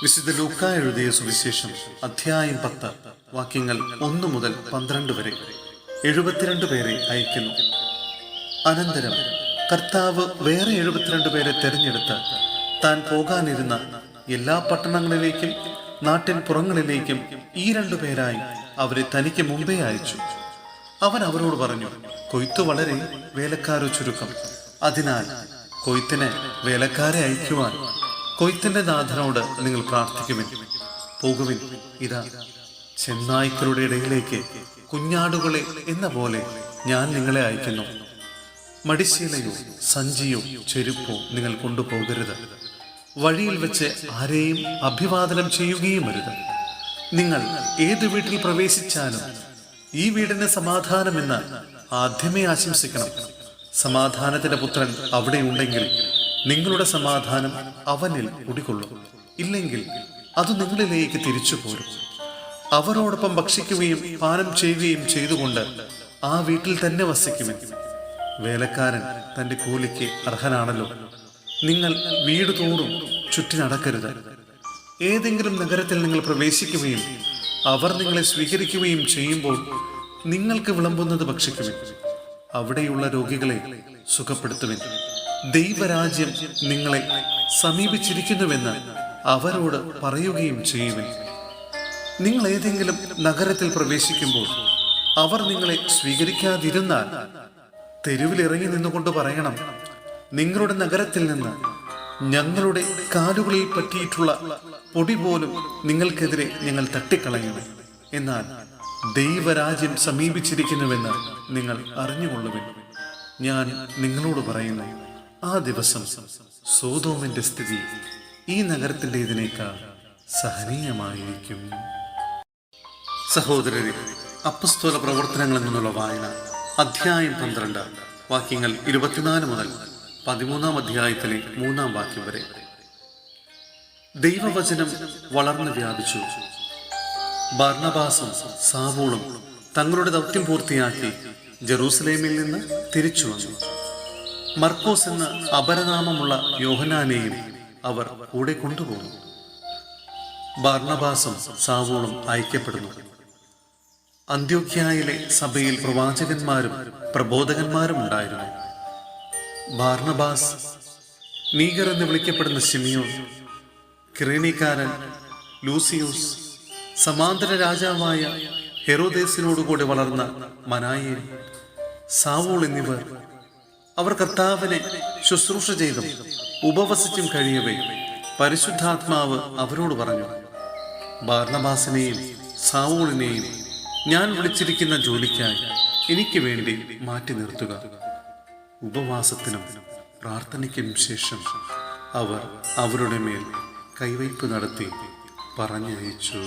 വിശുദ്ധ ലൂക്കാ എഴുതിയ സുവിശേഷം അധ്യായം 10 വാക്യങ്ങൾ 1 മുതൽ 12 വരെ. 72 പേരെ അയക്കുന്നു. അനന്തരം കർത്താവ് വേറെ 72 പേരെ തെരഞ്ഞെടുത്ത് താൻ പോകാനിരുന്ന എല്ലാ പട്ടണങ്ങളിലേക്കും നാട്ടിൻ പുറങ്ങളിലേക്കും ഈ 2 പേരായി അവരെ തനിക്ക് മുമ്പേ അയച്ചു. അവൻ അവരോട് പറഞ്ഞു, കൊയ്ത്ത് വളരെ, വേലക്കാരോ ചുരുക്കം. അതിനാൽ കൊയ്ത്തിന് വേലക്കാരെ അയക്കുവാൻ കൊയ്ത്തിന്റെ നാഥനോട് നിങ്ങൾ പ്രാർത്ഥിക്കുവിൻ. പോകുവിൻ, ഇതാ ചെന്നായ്ക്കളുടെ ഇടയിലേക്ക് കുഞ്ഞാടുകളെ എന്ന പോലെ ഞാൻ നിങ്ങളെ അയക്കുന്നു. മടിശീലയോ സഞ്ചിയോ ചെരുപ്പോ നിങ്ങൾ കൊണ്ടുപോകരുത്. വഴിയിൽ വെച്ച് ആരെയും അഭിവാദനം ചെയ്യുകയും അരുത്. നിങ്ങൾ ഏതു വീട്ടിൽ പ്രവേശിച്ചാലും ഈ വീടിന് സമാധാനമെന്ന് ആദ്യമേ ആശംസിക്കണം. സമാധാനത്തിന്റെ പുത്രൻ അവിടെ ഉണ്ടെങ്കിൽ നിങ്ങളുടെ സമാധാനം അവനിൽ കുടികൊള്ളും. ഇല്ലെങ്കിൽ അത് നിങ്ങളിലേക്ക് തിരിച്ചു പോരും. അവരോടൊപ്പം ഭക്ഷിക്കുകയും പാനം ചെയ്യുകയും ചെയ്തുകൊണ്ട് ആ വീട്ടിൽ തന്നെ വസിക്കുവിൻ. വേലക്കാരൻ തന്റെ കൂലിക്ക് അർഹനാണല്ലോ. നിങ്ങൾ വീട് തോറും ചുറ്റി നടക്കരുത്. ഏതെങ്കിലും നഗരത്തിൽ നിങ്ങൾ പ്രവേശിക്കുകയും അവർ നിങ്ങളെ സ്വീകരിക്കുകയും ചെയ്യുമ്പോൾ നിങ്ങൾക്ക് വിളമ്പുന്നത് ഭക്ഷിക്കുവിൻ. അവിടെയുള്ള രോഗികളെ സുഖപ്പെടുത്തുവിൻ. ദൈവരാജ്യം നിങ്ങളെ സമീപിച്ചിരിക്കുന്നുവെന്ന് അവരോട് പറയുകയും ചെയ്യുവിൻ. നിങ്ങൾ ഏതെങ്കിലും നഗരത്തിൽ പ്രവേശിക്കുമ്പോൾ അവർ നിങ്ങളെ സ്വീകരിക്കാതിരുന്നാൽ തെരുവിലിറങ്ങി നിന്നുകൊണ്ട് പറയണം, നിങ്ങളുടെ നഗരത്തിൽ നിന്ന് ഞങ്ങളുടെ കാലുകളിൽ പറ്റിയിട്ടുള്ള പൊടി പോലും നിങ്ങൾക്കെതിരെ ഞങ്ങൾ തട്ടിക്കളയുന്നു. എന്നാൽ ദൈവരാജ്യം സമീപിച്ചിരിക്കുന്നുവെന്ന് നിങ്ങൾ അറിഞ്ഞുകൊള്ളുവിൻ. ഞാൻ നിങ്ങളോട് പറയുന്നു, ആ ദിവസം സോദോമിന്റെ സ്ഥിതി ഈ നഗരത്തിൻ്റെതിനേക്കാൾ സഹനീയമായിരിക്കും. സഹോദരരെ, അപ്പസ്തോല പ്രവർത്തനങ്ങളിൽ നിന്നുള്ള വായന അധ്യായം 12 വാക്യങ്ങൾ 24 മുതൽ 13 അധ്യായത്തിലെ 3 വാക്യം വരെ. ദൈവവചനം വളർന്നു വ്യാപിച്ചു. ബർന്നബാസും സാവൂളും തങ്ങളുടെ ദൗത്യം പൂർത്തിയാക്കി ജെറൂസലേമിൽ നിന്ന് തിരിച്ചു വന്നു. മർക്കോസ് എന്ന അപരനാമമുള്ള യോഹന്നാനെയും അവർ കൂടെ കൊണ്ടുപോകുന്നു. ബർന്നബാസും സാവൂളും അയക്കപ്പെടുന്നു. അന്ത്യോക്യയിലെ സഭയിൽ പ്രവാചകന്മാരും പ്രബോധകന്മാരും ഉണ്ടായിരുന്നു. ബർന്നബാസ് നീഗർ എന്ന് വിളിക്കപ്പെടുന്ന ശിമിയോൻ, കിറേനിക്കാരൻ ലൂസിയോസ്, സമാന്തര രാജാവായ ഹെറോദേസിനോടുകൂടി വളർന്ന മനായേൽ, സാവൂൾ എന്നിവർ അവർ കർത്താവിനെ ശുശ്രൂഷ ചെയ്തും ഉപവസിച്ചും കഴിയവേ പരിശുദ്ധാത്മാവ് അവരോട് പറഞ്ഞു, ബർന്നബാസിനെയും സാവൂളിനെയും ഞാൻ വിളിച്ചിരിക്കുന്ന ജോലിക്കായി എനിക്ക് വേണ്ടി മാറ്റി നിർത്തുക. ഉപവാസത്തിനും പ്രാർത്ഥനയ്ക്കും ശേഷം അവർ അവരുടെ മേൽ കൈവയ്പ് നടത്തി പറഞ്ഞയച്ചു.